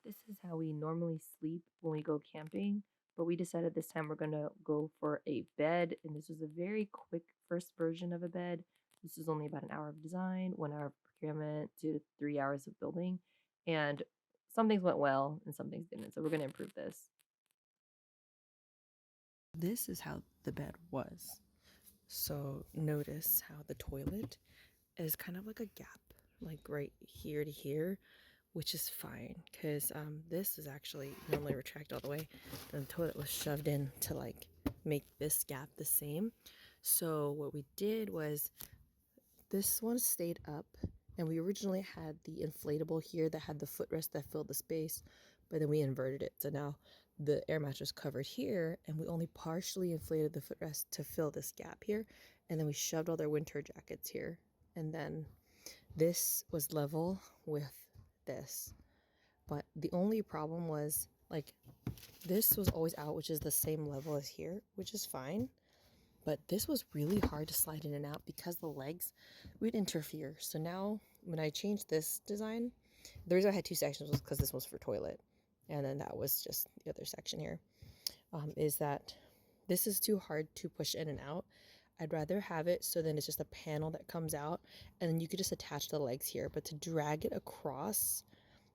This is how we normally sleep when we go camping, but we decided this time we're gonna go for a bed, and this was a very quick first version of a bed. This is only about an hour of design, 1 hour of procurement, 2 to 3 hours of building, and some things went well and some things didn't. So we're gonna improve this. This is how the bed was. So notice how the toilet is kind of like a gap, like right here to here, which is fine because this is actually normally retract all the way. Then the toilet was shoved in to like make this gap the same. So what we did was this one stayed up, and we originally had the inflatable here that had the footrest that filled the space, but then we inverted it. So now the air mattress covered here, and we only partially inflated the footrest to fill this gap here, and then we shoved all their winter jackets here. And then this was level with this. But the only problem was like this was always out, which is the same level as here, which is fine. But this was really hard to slide in and out because the legs would interfere. So now when I changed this design, the reason I had two sections was because this was for toilet. And then that was just the other section here. Is that this is too hard to push in and out. I'd rather have it so then it's just a panel that comes out and then you could just attach the legs here. But to drag it across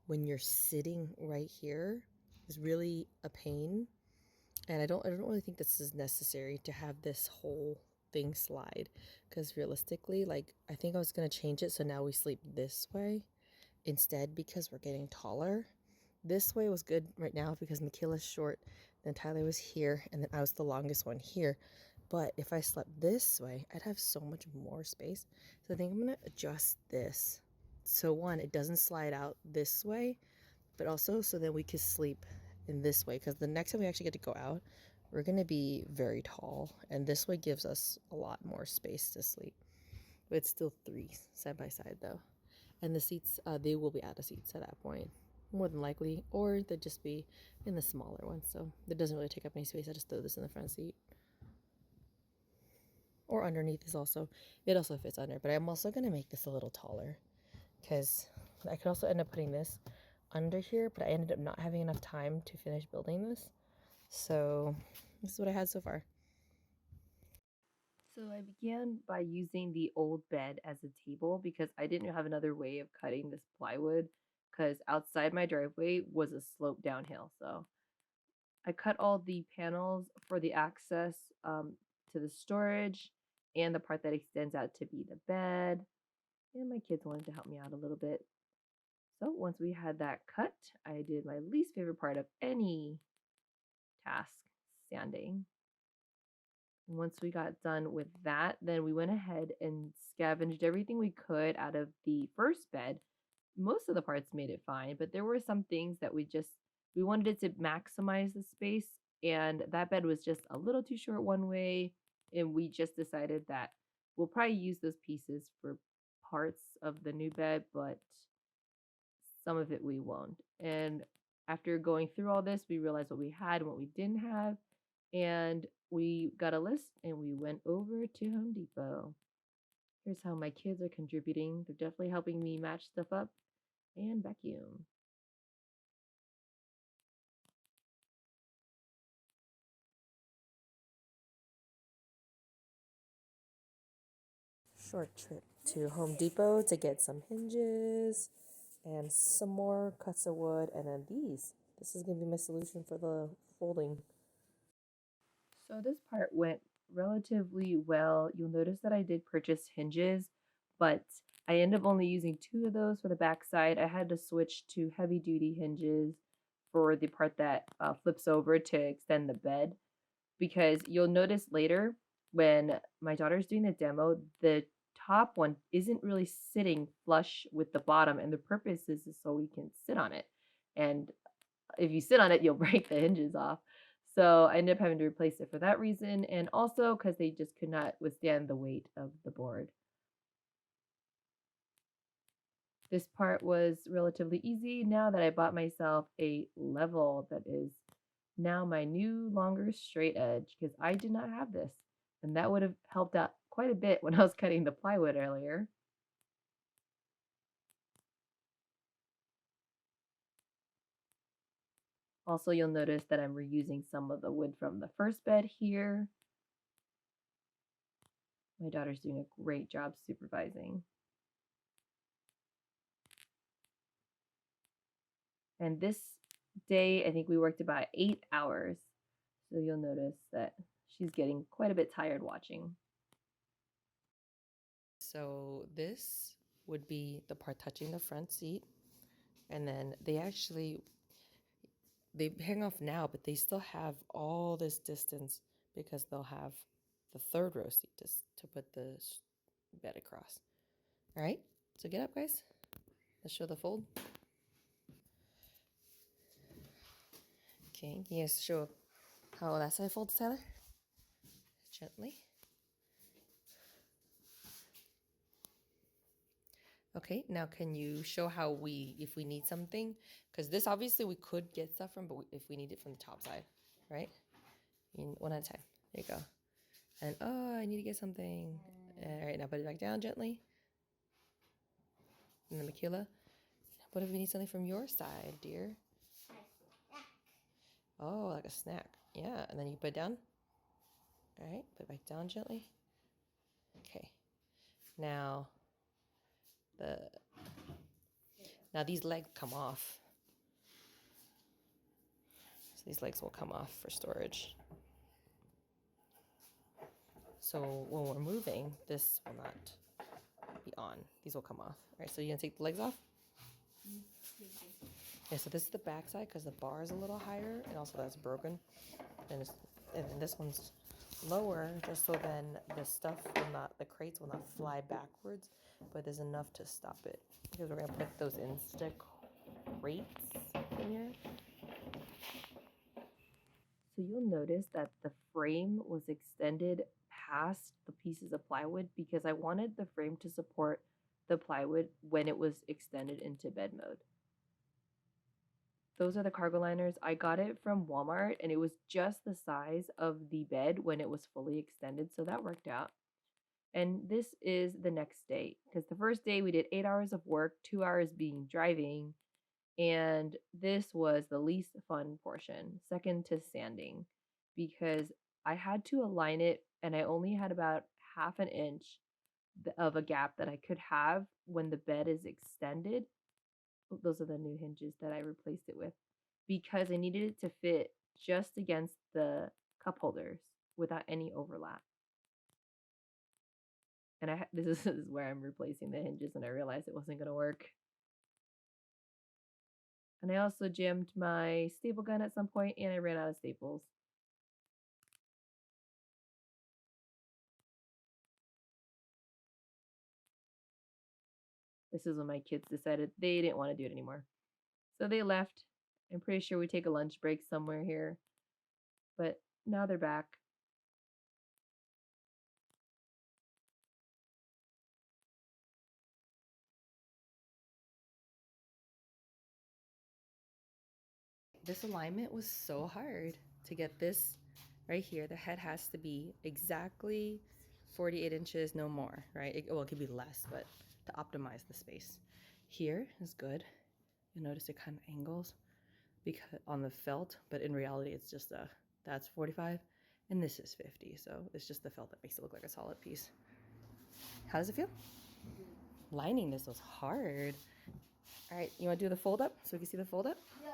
when you're sitting right here is really a pain. And I don't really think this is necessary to have this whole thing slide, because realistically, like, I think I was going to change it so now we sleep this way instead because we're getting taller. This way was good right now because Michaela's short, then Tyler was here, and then I was the longest one here. But if I slept this way, I'd have so much more space. So I think I'm going to adjust this. So one, it doesn't slide out this way, but also so that we could sleep in this way, because the next time we actually get to go out, we're going to be very tall, and this way gives us a lot more space to sleep. But it's still three side by side though, and the seats, they will be out of seats at that point, more than likely, or they'd just be in the smaller one, so that doesn't really take up any space. I just throw this in the front seat, or underneath is also, it also fits under, but I'm also going to make this a little taller because I could also end up putting this under here, but I ended up not having enough time to finish building this. So this is what I had so far. So I began by using the old bed as a table because I didn't have another way of cutting this plywood because outside my driveway was a slope downhill. So I cut all the panels for the access to the storage and the part that extends out to be the bed. And my kids wanted to help me out a little bit. So once we had that cut, I did my least favorite part of any task, sanding. And once we got done with that, then we went ahead and scavenged everything we could out of the first bed. Most of the parts made it fine, but there were some things that we wanted it to maximize the space, and that bed was just a little too short one way, and we just decided that we'll probably use those pieces for parts of the new bed, but some of it we won't. And after going through all this, we realized what we had and what we didn't have, and we got a list and we went over to Home Depot. Here's how my kids are contributing. They're definitely helping me match stuff up and vacuum. Short trip to Home Depot to get some hinges and some more cuts of wood, and then these. This is going to be my solution for the folding. So this part went relatively well. You'll notice that I did purchase hinges, but I ended up only using two of those for the back side. I had to switch to heavy duty hinges for the part that flips over to extend the bed, because you'll notice later when my daughter's doing the demo, the top one isn't really sitting flush with the bottom, and the purpose is so we can sit on it. And if you sit on it, you'll break the hinges off. So I ended up having to replace it for that reason, and also because they just could not withstand the weight of the board. This part was relatively easy now that I bought myself a level that is now my new longer straight edge, because I did not have this. And that would have helped out quite a bit when I was cutting the plywood earlier. Also, you'll notice that I'm reusing some of the wood from the first bed here. My daughter's doing a great job supervising. And this day, I think we worked about 8 hours. So you'll notice that she's getting quite a bit tired watching. So this would be the part touching the front seat. And then they hang off now, but they still have all this distance because they'll have the third row seat to put the bed across. All right, so get up, guys. Let's show the fold. Okay, can you guys show how that side folds, Tyler? Gently. Okay, now can you show how if we need something, because this obviously we could get stuff from, but if we need it from the top side, right? One at a time. There you go. And oh, I need to get something. All right, now put it back down gently. And then Michaela, what if we need something from your side, dear? Oh, like a snack. Yeah, and then you put it down. All right, put it back down gently. Okay. Now these legs come off. So these legs will come off for storage. So when we're moving, this will not be on. These will come off. All right, so you're gonna take the legs off? Yeah, so this is the back side because the bar is a little higher and also that's broken. And this one's lower just so then the crates will not fly backwards, but there's enough to stop it. Because we're gonna put those Insta crates in here. So you'll notice that the frame was extended past the pieces of plywood because I wanted the frame to support the plywood when it was extended into bed mode. Those are the cargo liners. I got it from Walmart and it was just the size of the bed when it was fully extended, so that worked out. And this is the next day because the first day we did 8 hours of work, 2 hours being driving, and this was the least fun portion, second to sanding, because I had to align it and I only had about half an inch of a gap that I could have when the bed is extended. Those are the new hinges that I replaced it with because I needed it to fit just against the cup holders without any overlap. And this is where I'm replacing the hinges and I realized it wasn't going to work. And I also jammed my staple gun at some point and I ran out of staples. This is when my kids decided they didn't want to do it anymore. So they left. I'm pretty sure we take a lunch break somewhere here. But now they're back. This alignment was so hard to get this right here. The head has to be exactly 48 inches, no more, right? It could be less, but to optimize the space. Here is good. You'll notice it kind of angles because on the felt, but in reality it's just that's 45 and this is 50. So it's just the felt that makes it look like a solid piece. How does it feel? Lining this was hard. All right, you want to do the fold up so we can see the fold up? Yeah.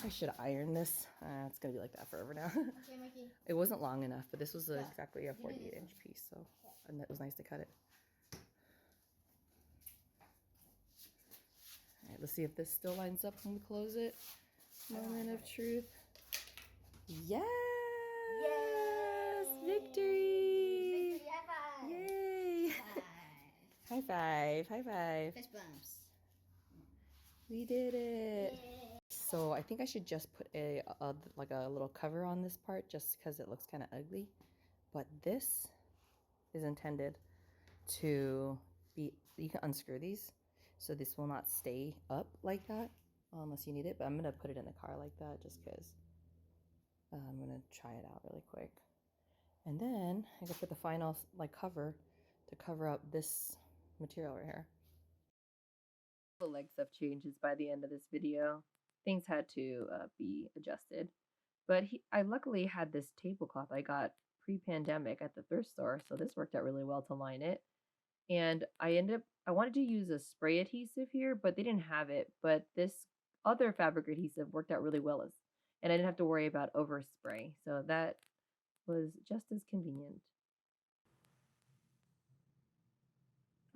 I should iron this. It's gonna be like that forever now. Okay, Mikey. It wasn't long enough, but this was exactly a 48-inch piece, so and it was nice to cut it. All right, let's see if this still lines up when we close it. Moment of truth. Yes! Yay! Victory! Victory! High five! Yay! High five! High five! Fist bumps. We did it! Yay. So I think I should just put like a little cover on this part just because it looks kind of ugly. But this is intended to be, you can unscrew these. So this will not stay up like that unless you need it. But I'm going to put it in the car like that just because I'm going to try it out really quick. And then I'm going to put the final like cover to cover up this material right here. The leg stuff changes by the end of this video. Things had to be adjusted. But I luckily had this tablecloth I got pre-pandemic at the thrift store, so this worked out really well to line it. And I wanted to use a spray adhesive here, but they didn't have it. But this other fabric adhesive worked out really well, and I didn't have to worry about overspray. So that was just as convenient.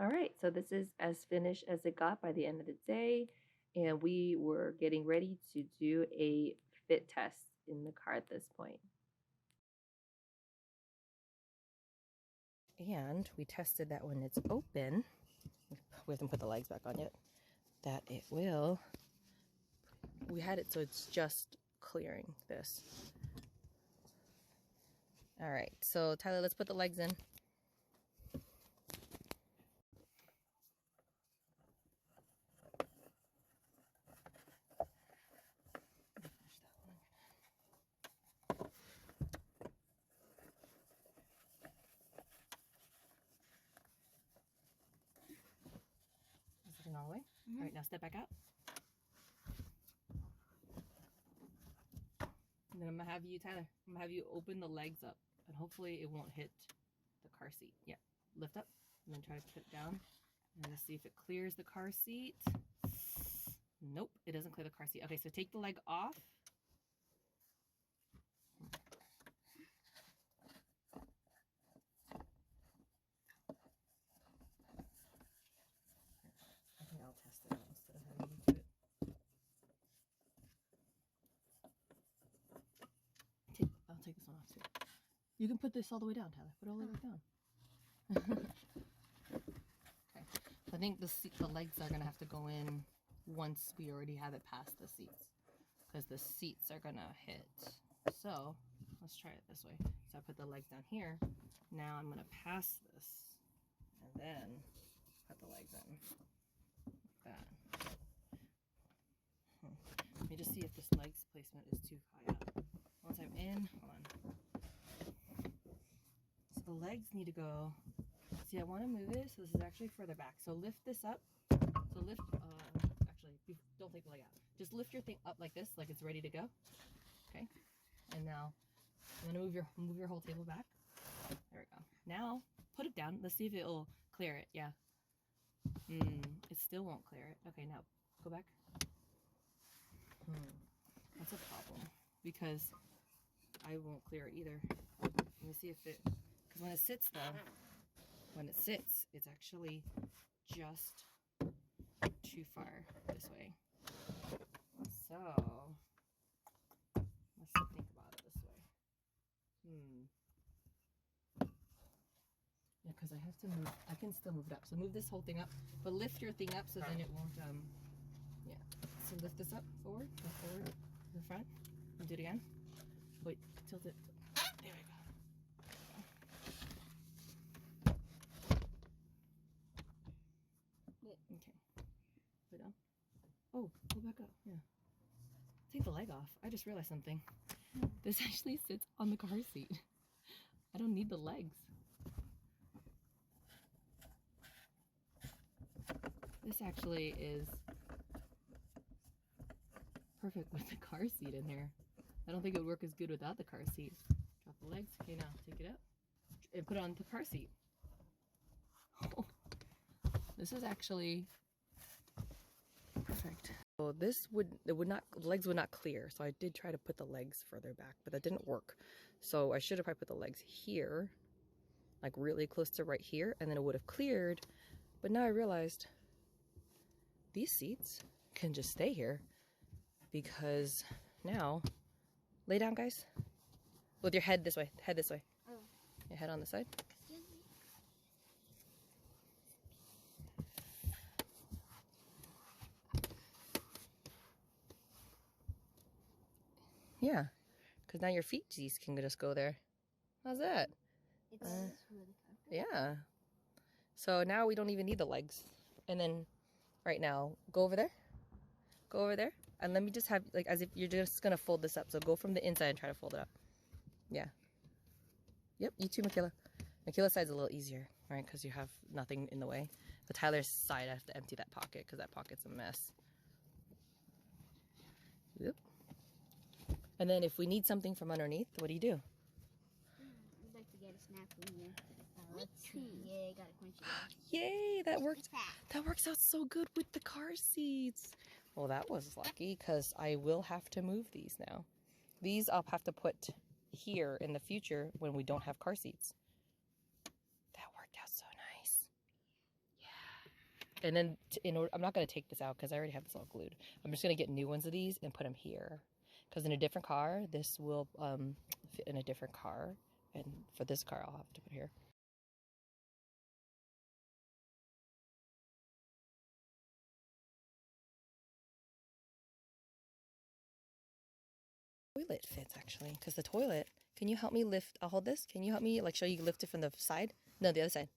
All right, so this is as finished as it got by the end of the day, and we were getting ready to do a fit test in the car at this point. And we tested that when it's open, we haven't put the legs back on yet, that it will, we had it so it's just clearing this. All right, so Tyler, let's put the legs in. All the way. All right, now step back out. And then I'm gonna have you, Tyler, I'm gonna have you open the legs up, and hopefully it won't hit the car seat. Yeah, lift up, and then try to put it down, and let's see if it clears the car seat. Nope, it doesn't clear the car seat. Okay, so take the leg off. I'll test it out instead of having you do it. I'll take this one off too. You can put this all the way down, Tyler. Put it all the way down. Okay. I think the legs are gonna have to go in once we already have it past the seats, because the seats are gonna hit. So let's try it this way. So I put the legs down here. Now I'm gonna pass this and then put the legs in. That. Let me just see if this legs placement is too high up. Once I'm in, hold on. So the legs need to go. See, I want to move it, so this is actually further back. So lift this up. So lift, actually, don't take the leg out. Just lift your thing up like this, like it's ready to go. Okay. And now I'm gonna move your whole table back. There we go. Now put it down. Let's see if it'll clear it. Yeah. It still won't clear it. Okay, now go back. That's a problem because I won't clear it either. Let me see if it, because when it sits though, it's actually just too far this way. So let's think about it this way. Yeah, because I have to move, I can still move it up. So move this whole thing up, but lift your thing up so then it won't, yeah. So lift this up, forward, go forward, to the front, and do it again. Wait, tilt it. There we go. Okay. Put it down. Oh, go back up, yeah. Take the leg off. I just realized something. This actually sits on the car seat. I don't need the legs. This actually is perfect with the car seat in here. I don't think it would work as good without the car seat. Drop the legs. Okay, now take it up and put it on the car seat. Oh, this is actually perfect. So the legs would not clear. So I did try to put the legs further back, but that didn't work. So I should have probably put the legs here, like really close to right here, and then it would have cleared. But now I realized these seats can just stay here because now, lay down guys, with your head this way, Oh. Your head on the side. Excuse me. Yeah, because now your feet can just go there. How's that? It's really comfortable. Yeah. So now we don't even need the legs. And then right now, go over there, and let me just have, like, as if you're just gonna fold this up. So go from the inside and try to fold it up. Yeah. Yep, you too, Michaela. Michaela's side's a little easier, right? Because you have nothing in the way. But Tyler's side, I have to empty that pocket because that pocket's a mess. Yep. And then if we need something from underneath, what do you do? I'd like to get a snack from you. Let's see. Yeah, gotta quench it out. Yay, that worked. That works out so good with the car seats. Well, that was lucky because I will have to move these now. These I'll have to put here in the future when we don't have car seats. That worked out so nice. Yeah. And then in order, I'm not going to take this out because I already have this all glued. I'm just going to get new ones of these and put them here. Because in a different car, this will fit in a different car. And for this car, I'll have to put here. Toilet fits actually, because the toilet, can you help me lift? I'll hold this. Can you help me like show you lift it from the side? No, the other side.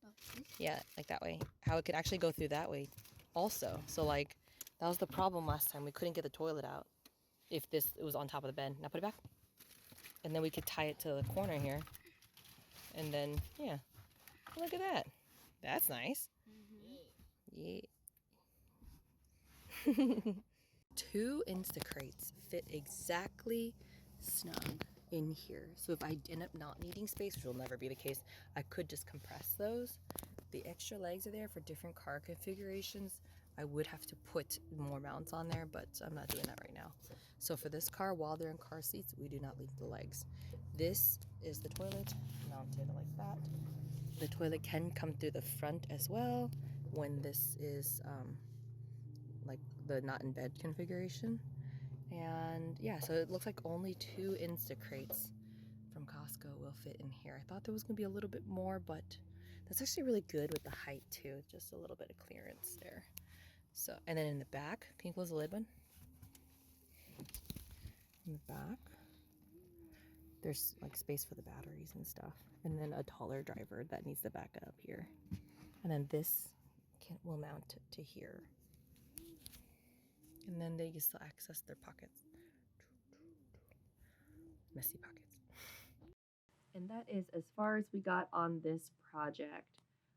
Yeah, like that way. How it could actually go through that way also. So like that was the problem last time. We couldn't get the toilet out if it was on top of the bed. Now put it back. And then we could tie it to the corner here. And then, yeah. Look at that. That's nice. Yeah. 2 Instacrates fit exactly snug in here. So if I end up not needing space, which will never be the case, I could just compress those. The extra legs are there for different car configurations. I would have to put more mounts on there, but I'm not doing that right now. So for this car, while they're in car seats, we do not leave the legs. This is the toilet mounted like that. The toilet can come through the front as well when this is like the not in bed configuration. And yeah, so it looks like only 2 Instacrates from Costco will fit in here. I thought there was gonna be a little bit more, but that's actually really good with the height too. Just a little bit of clearance there. So, and then in the back, can you close the lid one? In the back, there's like space for the batteries and stuff. And then a taller driver that needs to back up here. And then this will mount to here. And then they can still access their pockets. Messy pockets. And that is as far as we got on this project.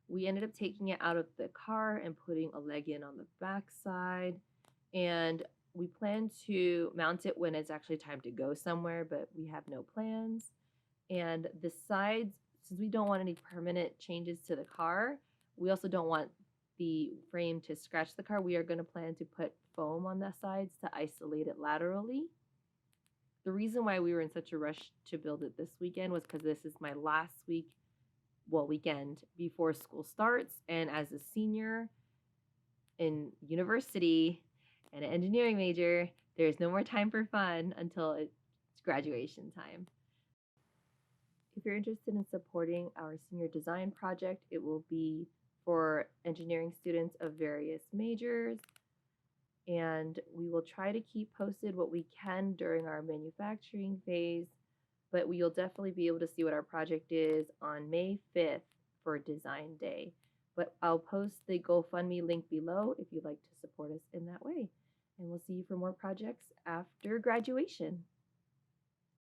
We ended up taking it out of the car and putting a leg in on the back side. And we plan to mount it when it's actually time to go somewhere, but we have no plans. And the sides, since we don't want any permanent changes to the car, we also don't want the frame to scratch the car. We are going to plan to put foam on the sides to isolate it laterally. The reason why we were in such a rush to build it this weekend was because this is my last weekend before school starts. And as a senior in university and an engineering major, there's no more time for fun until it's graduation time. If you're interested in supporting our senior design project, it will be for engineering students of various majors. And we will try to keep posted what we can during our manufacturing phase, but you'll definitely be able to see what our project is on May 5th for Design Day. But I'll post the GoFundMe link below if you'd like to support us in that way. And we'll see you for more projects after graduation.